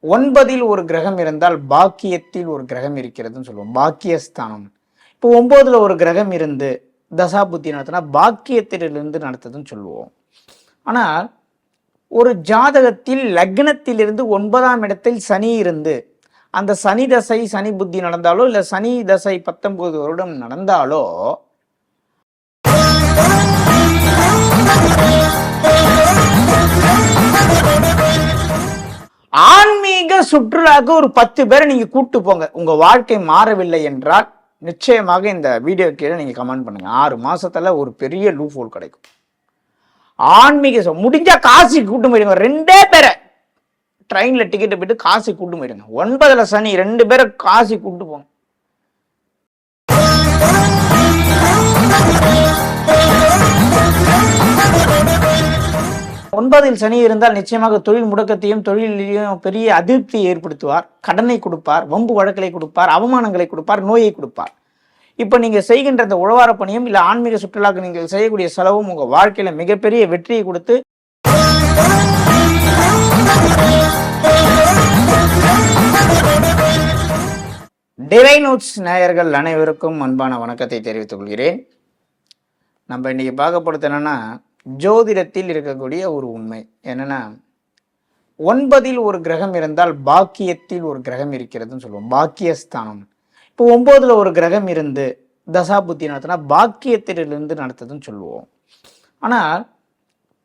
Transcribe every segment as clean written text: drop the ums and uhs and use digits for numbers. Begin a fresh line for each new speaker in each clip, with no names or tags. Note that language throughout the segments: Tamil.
ஒன்பதில் ஒரு கிரகம் இருந்தால் பாக்கியத்தில் ஒரு கிரகம் இருக்கிறதுன்னு சொல்லுவோம். பாக்கியஸ்தானம். இப்போ 9ல் ஒரு கிரகம் இருந்து தசாபுத்தி நடத்தினா பாக்கியத்திலிருந்து நடத்துதுன்னு சொல்லுவோம். ஆனால் ஒரு ஜாதகத்தில் லக்னத்திலிருந்து 9ஆம் இடத்தில் சனி இருந்து அந்த சனி தசை சனி புத்தி நடந்தாலோ இல்லை சனி தசை 19 வருடம் நடந்தாலோ ஆன்மீக சுற்றுலாக்கு ஒரு 10 பேரை நீங்க கூட்டு போங்க. உங்க வாழ்க்கை மாறவில்லை என்றால் நிச்சயமாக இந்த வீடியோ கீழே நீங்க கமெண்ட் பண்ணுங்க. 6 மாசத்துல ஒரு பெரிய லூப் ஹோல் கிடைக்கும். ஆன்மீக முடிஞ்சா காசி கூட்டு போயிடுங்க. 2 பேரை ட்ரெயின்ல டிக்கெட் போயிட்டு காசி கூட்டு போயிடுங்க. 9ல் சனி 2 பேரை காசி கூட்டு போங்க. ஒன்பதில் சனி இருந்தால் நிச்சயமாக தொழில் முடக்கத்தையும் தொழிலையும் பெரிய அதிருப்தியை ஏற்படுத்துவார். கடனை கொடுப்பார், வம்பு வழக்கலை கொடுப்பார், அவமானங்களை கொடுப்பார், நோயை கொடுப்பார். இப்போ நீங்கள் செய்கின்ற இந்த உழவார பணியும் இல்லை ஆன்மீக சுற்றுலாக்கு நீங்கள் செய்யக்கூடிய செலவும் உங்கள் வாழ்க்கையில் மிகப்பெரிய வெற்றியை கொடுத்து டிவைன் நோட்ஸ் நேயர்கள் அனைவருக்கும் அன்பான வணக்கத்தை தெரிவித்துக் கொள்கிறேன். நம்ம இன்னைக்கு பார்க்கப்படுறது என்னன்னா, ஜோதிடத்தில் இருக்கக்கூடிய ஒரு உண்மை என்னன்னா, 9ல் ஒரு கிரகம் இருந்தால் பாக்கியத்தில் ஒரு கிரகம் இருக்கிறதுன்னு சொல்லுவோம். பாக்கியஸ்தானம். இப்போ 9ல் ஒரு கிரகம் இருந்து தசாபுத்தி நடத்தினா பாக்கியத்திலிருந்து நடத்துதுன்னு சொல்லுவோம். ஆனால்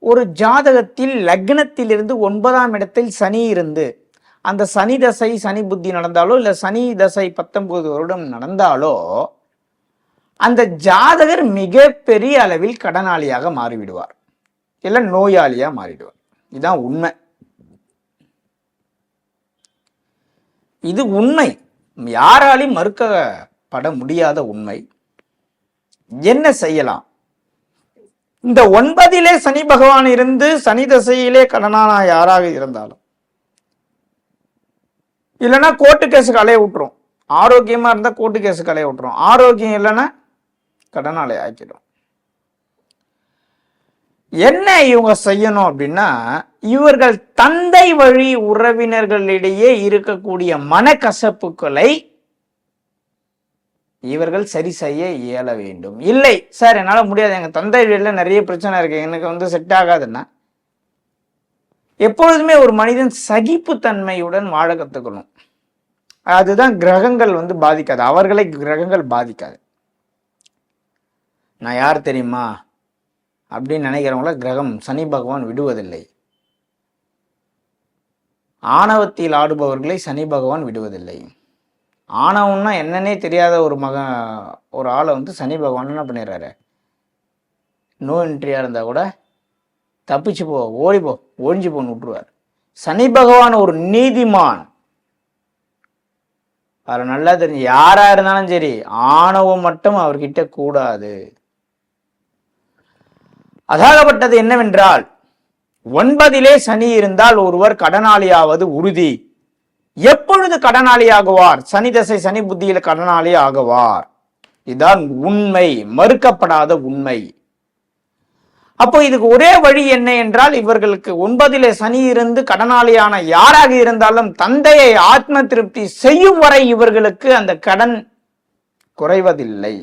ஒரு ஜாதகத்தில் லக்னத்திலிருந்து 9ஆம் இடத்தில் சனி இருந்து அந்த சனி தசை சனி புத்தி நடந்தாலோ இல்லை சனி தசை 19 வருடம் நடந்தாலோ அந்த ஜாதகர் மிகப்பெரிய அளவில் கடனாளியாக மாறிவிடுவார், இல்லை நோயாளியா மாறிடுவார். இதுதான் உண்மை. இது உண்மை, யாராலையும் மறுக்கப்பட முடியாத உண்மை. என்ன செய்யலாம்? இந்த 9லே சனி பகவான் இருந்து சனி தசையிலே கடனான யாராக இருந்தாலும் இல்லைன்னா கோர்ட்டு கேஸுக்கு அலைய விட்டுரும். ஆரோக்கியமா இருந்தா கோர்ட்டு கேஸுக்கு அலைய விட்டுரும். ஆரோக்கியம் இல்லைன்னா கடனாளி ஆக்கிடும். என்ன இவங்க செய்யணும் அப்படின்னா, இவர்கள் தந்தை வழி உறவினர்களிடையே இருக்கக்கூடிய மனக்கசப்புகளை இவர்கள் சரி செய்ய இயல வேண்டும். இல்லை சார் என்னால் முடியாது, எங்க தந்தை வழியில நிறைய பிரச்சனை இருக்கு, எனக்கு செட் ஆகாதுன்னா, எப்பொழுதுமே ஒரு மனிதன் சகிப்புத்தன்மையுடன் வாழ கத்துக்கணும். அதுதான் கிரகங்கள் பாதிக்காது, அவர்களை கிரகங்கள் பாதிக்காது. நான் யார் தெரியுமா அப்படின்னு நினைக்கிறவங்கள கிரகம் சனி பகவான் விடுவதில்லை. ஆணவத்தில் ஆடுபவர்களை சனி பகவான் விடுவதில்லை. ஆணவம்னா என்னன்னே தெரியாத ஒரு ஆளை சனி பகவான் என்ன பண்ணிடுறாரு, நோ என்ட்ரியா இருந்தா கூட தப்பிச்சு போ, ஓடிப்போ, ஒழிஞ்சு போன்னு விட்டுருவார். சனி பகவான் ஒரு நீதிமான். அவர் நல்லா தெரிஞ்சு, யாரா இருந்தாலும் சரி ஆணவம் மட்டும் அவர்கிட்ட கூடாது. அதாகப்பட்டது என்னவென்றால், 9லே சனி இருந்தால் ஒருவர் கடனாளியாவது உறுதி. எப்பொழுது கடனாளி ஆகுவார்? சனி தசை சனி புத்தியில கடனாளி ஆகுவார். இதுதான் உண்மை, மறுக்கப்படாத உண்மை. அப்போ இதுக்கு ஒரே வழி என்ன என்றால், இவர்களுக்கு 9லே சனி இருந்து கடனாளியான யாராக இருந்தாலும் தந்தையை ஆத்ம திருப்தி செய்யும் வரை இவர்களுக்கு அந்த கடன் குறைவதில்லை.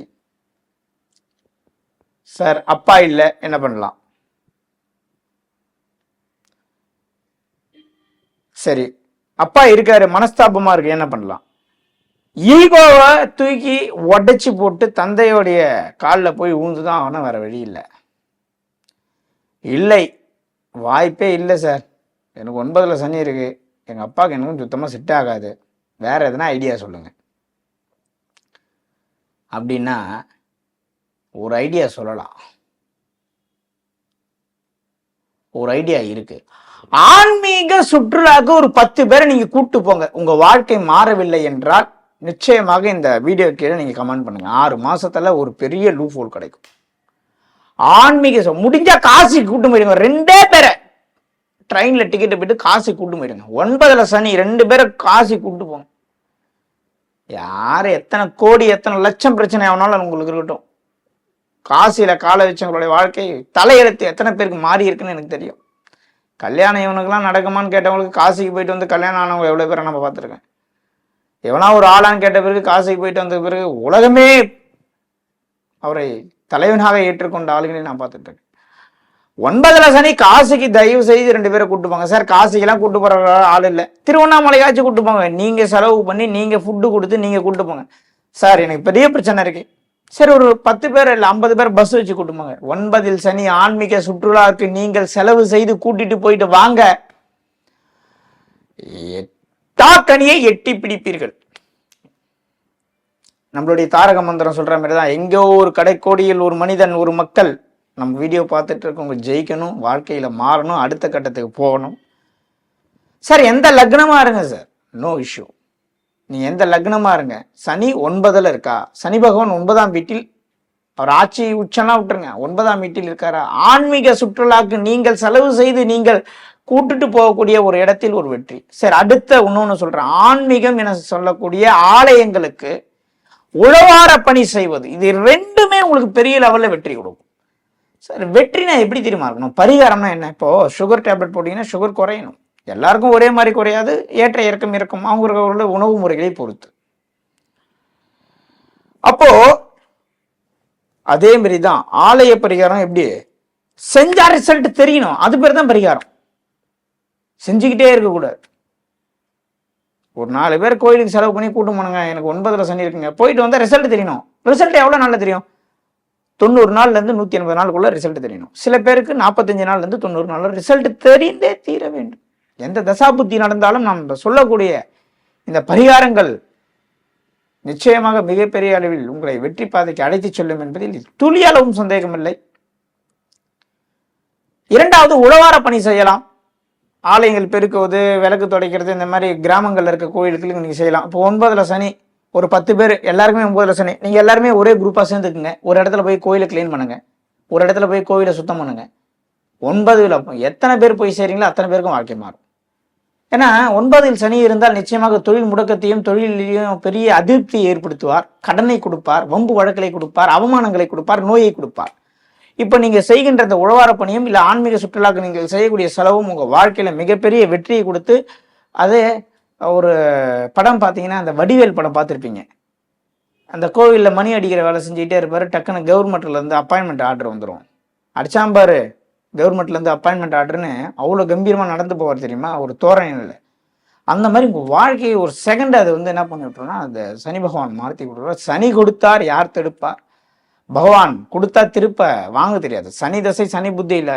சார் அப்பா இல்லை, என்ன பண்ணலாம்? சரி, அப்பா இருக்காரு, மனஸ்தாபமா இருக்கு, என்ன பண்ணலாம்? ஈகோவை தூக்கி உடைச்சு போட்டு தந்தையோடைய காலில் போய் ஊந்துதான் ஆகணும், வேற வழி இல்லை. இல்லை, வாய்ப்பே இல்லை சார், எனக்கு 9ல் சனி இருக்கு, எங்க அப்பாவுக்கு எனக்கும் சுத்தமா செட் ஆகாது, வேற எதனா ஐடியா சொல்லுங்க அப்படின்னா ஒரு ஐடியா சொல்லலாம். ஒரு ஐடியா இருக்கு. ஆன்மீக சுற்றுலாக்கு ஒரு 10 பேரை நீங்க கூட்டு போங்க. உங்க வாழ்க்கை மாறவில்லை என்றால் நிச்சயமாக இந்த வீடியோ கீழே நீங்க கமெண்ட் பண்ணுங்க. 6 மாசத்துல ஒரு பெரிய லூப் ஹோல் கிடைக்கும். ஆன்மீக முடிஞ்சா காசி கூட்டு போயிடுங்க. 2 பேரை ட்ரெயின்ல டிக்கெட் போயிட்டு காசி கூட்டு போயிடுங்க. 9ல் சனி 2 பேரை காசி கூட்டு போங்க. யாரு எத்தனை கோடி எத்தனை லட்சம் பிரச்சனை ஆனாலும் உங்களுக்கு இருக்கட்டும், காசியில கால வச்சவங்களுடைய வாழ்க்கை தலையெழுத்து எத்தனை பேருக்கு மாறி இருக்குன்னு எனக்கு தெரியும். கல்யாணம் இவனுக்கெல்லாம் நடக்குமான்னு கேட்டவங்களுக்கு காசிக்கு போயிட்டு வந்து கல்யாணம் ஆனவங்க எவ்வளோ பேரை நம்ம பார்த்துருக்கேன். எவனா ஒரு ஆளான்னு கேட்ட பிறகு காசிக்கு போயிட்டு வந்த பிறகு உலகமே அவரை தலைவனாக ஏற்றுக்கொண்ட ஆளுகளை நான் பார்த்துட்டு இருக்கேன். 9ல் சனி காசிக்கு தயவு செய்து 2 பேரை கூட்டு போங்க சார். காசிக்கெல்லாம் கூட்டு போற ஆள் இல்லை, திருவண்ணாமலையாச்சும் கூட்டு போங்க. நீங்க செலவு பண்ணி நீங்க ஃபுட்டு கொடுத்து நீங்க கூட்டு போங்க சார். எனக்கு பெரிய பிரச்சனை இருக்கு. சரி, ஒரு 10 பேர் இல்லை 50 பேர் பஸ் வச்சு கூட்டு போங்க. 9ல் சனி ஆன்மீக சுற்றுலாவுக்கு நீங்கள் செலவு செய்து கூட்டிட்டு போயிட்டு வாங்க, எட்டாக்கனியை எட்டி பிடிப்பீர்கள். நம்மளுடைய தாரக மந்திரம் சொல்ற மாதிரி தான், எங்கோ ஒரு கடைக்கோடியில் ஒரு மனிதன், ஒரு மக்கள் நம்ம வீடியோ பார்த்துட்டு இருக்கவங்க ஜெயிக்கணும், வாழ்க்கையில மாறணும், அடுத்த கட்டத்துக்கு போகணும். சார் எந்த லக்னமா இருங்க சார், நோ இஷ்யூ. நீ எந்த லக்னமா இருங்க, சனி 9ல் இருக்கா, சனி பகவான் 9ஆம் வீட்டில், அவர் ஆட்சி உச்சம்லாம் விட்டுருங்க, 9ஆம் வீட்டில் இருக்காரா, ஆன்மீக சுற்றுலாக்கு நீங்கள் செலவு செய்து நீங்கள் கூட்டுட்டு போகக்கூடிய ஒரு இடத்தில் ஒரு வெற்றி. சரி, அடுத்த இன்னொன்னு சொல்றேன், ஆன்மீகம் என சொல்லக்கூடிய ஆலயங்களுக்கு உழவார பணி செய்வது, இது 2மே உங்களுக்கு பெரிய லெவல்ல வெற்றி கொடுக்கும். சார் வெற்றினா எப்படி தெரியுமா இருக்கணும், பரிகாரம்னா என்ன, இப்போ சுகர் டேப்லெட் போட்டீங்கன்னா சுகர் குறையணும், எல்லாருக்கும் ஒரே மாதிரி குறையாது, ஏற்ற இறக்கம் இருக்கும், அவங்க உணவு முறைகளை பொறுத்து. அப்போ அதே மாதிரிதான் ஆலய பரிகாரம், எப்படி செஞ்சா ரிசல்ட் தெரியணும், அது பேர் தான் பரிகாரம். செஞ்சுக்கிட்டே இருக்கக்கூடாது. ஒரு 4 பேர் கோயிலுக்கு செலவு பண்ணி கூட்டம் பண்ணுங்க, எனக்கு 9ல் சனி இருக்குங்க, போயிட்டு வந்தா ரிசல்ட் தெரியணும். ரிசல்ட் எவ்வளவு நாள்ல தெரியும், 90 நாள்ல இருந்து 180 நாளுக்குள்ள ரிசல்ட் தெரியணும். சில பேருக்கு 45 நாள்ல இருந்து 90 நாள்ல ரிசல்ட் தெரிந்தே தீர வேண்டும். எந்த தசாபுத்தி நடந்தாலும் நாம் சொல்லக்கூடிய இந்த பரிகாரங்கள் நிச்சயமாக மிகப்பெரிய அளவில் உங்களை வெற்றி பாதைக்கு அழைத்து செல்லும் என்பதில் துளியளவும் சந்தேகம் இல்லை. 2வது, உழவார பணி செய்யலாம். ஆலயங்கள் பெருக்குவது, விளக்கு துடைக்கிறது, இந்த மாதிரி கிராமங்கள்ல இருக்க கோயிலுக்கு நீங்க செய்யலாம். இப்போ 9ல் சனி, ஒரு 10 பேர் எல்லாருக்குமே 9ல் சனி, நீங்க எல்லாருமே ஒரே குரூப்பா சேர்ந்துக்குங்க, ஒரு இடத்துல போய் கோயிலை கிளீன் பண்ணுங்க, ஒரு இடத்துல போய் கோயிலை சுத்தம் பண்ணுங்க. 9ல் எத்தனை பேர் போய் செய்றீங்களோ அத்தனை பேருக்கும் வாழ்க்கை மாறும். ஏன்னா 9ல் சனி இருந்தால் நிச்சயமாக தொழில் முடக்கத்தையும் தொழிலையும் பெரிய அதிருப்தியை ஏற்படுத்துவார், கடனை கொடுப்பார், வம்பு வழக்கலை கொடுப்பார், அவமானங்களை கொடுப்பார், நோயை கொடுப்பார். இப்ப நீங்க செய்கின்ற இந்த உழவார பணியும் இல்ல ஆன்மீக சுற்றுலாக்கு நீங்கள் செய்யக்கூடிய செலவும் உங்க வாழ்க்கையில மிகப்பெரிய வெற்றியை கொடுத்து, அதே ஒரு படம் பார்த்தீங்கன்னா, அந்த வடிவேல் படம் பார்த்துருப்பீங்க. அந்த கோவிலில் மணி அடிக்கிற வேலை செஞ்சுக்கிட்டே இருப்பாரு, டக்குன்னு கவர்மெண்ட்ல இருந்து அப்பாயின்மெண்ட் ஆர்டர் வந்துடும். அடிச்சாம்பாரு கவர்மெண்ட்ல இருந்து அப்பாயின்மெண்ட் ஆர்டர்னு அவ்வளோ கம்பீரமா நடந்து போவார் தெரியுமா, ஒரு தோரணையில். அந்த மாதிரி உங்க வாழ்க்கையை ஒரு செகண்ட் அது என்ன பண்ணி விட்டுருன்னா, அந்த சனி பகவான் மாற்றி விட்டுருவார். சனி கொடுத்தார் யார் தடுப்பார், பகவான் கொடுத்தா திருப்ப வாங்க தெரியாது. சனி தசை சனி புத்தியில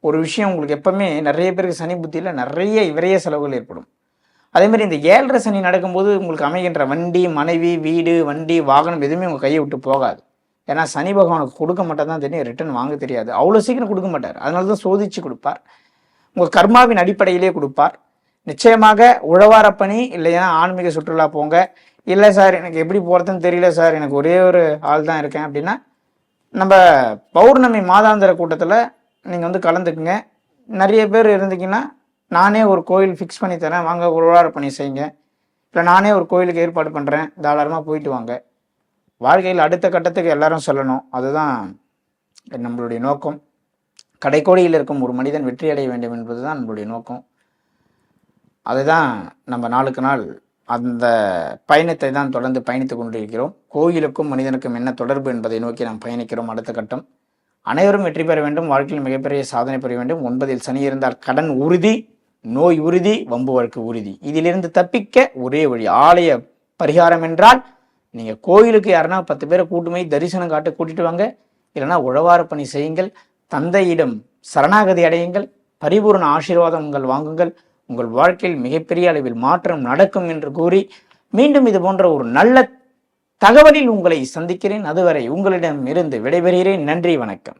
ஒரு விஷயம் உங்களுக்கு எப்பவுமே, நிறைய பேருக்கு சனி புத்தியில நிறைய விரைய செலவுகள் ஏற்படும். அதே மாதிரி இந்த 7ரை சனி நடக்கும்போது உங்களுக்கு அமைகின்ற வண்டி, மனைவி, வீடு, வண்டி, வாகனம் எதுவுமே உங்க கையை விட்டு போகாது. ஏன்னா சனி பகவானுக்கு கொடுக்க மாட்டேன் தான் தெரியும், ரிட்டர்ன் வாங்க தெரியாது, அவ்வளோ சீக்கிரம் கொடுக்க மாட்டார். அதனால தான் சோதிச்சு கொடுப்பார், உங்க கர்மாவின் அடிப்படையிலே கொடுப்பார். நிச்சயமாக உழவார பணி இல்லையா ஆன்மீக சுற்றுலா போங்க. இல்லை சார் எனக்கு எப்படி போகிறதுன்னு தெரியல சார், எனக்கு ஒரே ஒரு ஆள் தான் இருக்கேன் அப்படின்னா, நம்ம பௌர்ணமி மாதாந்திர கூட்டத்தில் நீங்கள் கலந்துக்குங்க. நிறைய பேர் இருந்தீங்கன்னா நானே ஒரு கோயில் ஃபிக்ஸ் பண்ணி தரேன், வாங்க உழவார பணி செய்யுங்க. இல்லை நானே ஒரு கோயிலுக்கு ஏற்பாடு பண்ணுறேன், தாராளமாக போயிட்டு வாங்க. வாழ்க்கையில் அடுத்த கட்டத்துக்கு எல்லாரும் சொல்லணும், அதுதான் நம்மளுடைய நோக்கம். கடைக்கோடியில் இருக்கும் ஒரு மனிதன் வெற்றி அடைய வேண்டும் என்பது தான் நம்மளுடைய நோக்கம். அதுதான் நம்ம நாளுக்கு நாள் அந்த பயணத்தை தான் தொடர்ந்து பயணித்து கொண்டிருக்கிறோம். கோயிலுக்கும் மனிதனுக்கும் என்ன தொடர்பு என்பதை நோக்கி நாம் பயணிக்கிறோம். அடுத்த கட்டம், அனைவரும் வெற்றி பெற வேண்டும், வாழ்க்கையில் மிகப்பெரிய சாதனை பெற வேண்டும். 9ல் சனி இருந்தால் கடன் உறுதி, நோய் உறுதி, வம்பு வழக்கு உறுதி. இதிலிருந்து தப்பிக்க ஒரே வழி ஆலய பரிகாரம் என்றால், நீங்க கோயிலுக்கு யாருன்னா 10 பேரை கூட்டுமை தரிசனம் காட்ட கூட்டிட்டு வாங்க, இல்லைன்னா உழவார பணி செய்யுங்கள், தந்தையிடம் சரணாகதி அடையுங்கள், பரிபூர்ண ஆசீர்வாதம் உங்கள் வாங்குங்கள். உங்கள் வாழ்க்கையில் மிகப்பெரிய அளவில் மாற்றம் நடக்கும் என்று கூறி, மீண்டும் இது போன்ற ஒரு நல்ல தகவலில் உங்களை சந்திக்கிறேன். அதுவரை உங்களிடம் இருந்து விடைபெறுகிறேன். நன்றி, வணக்கம்.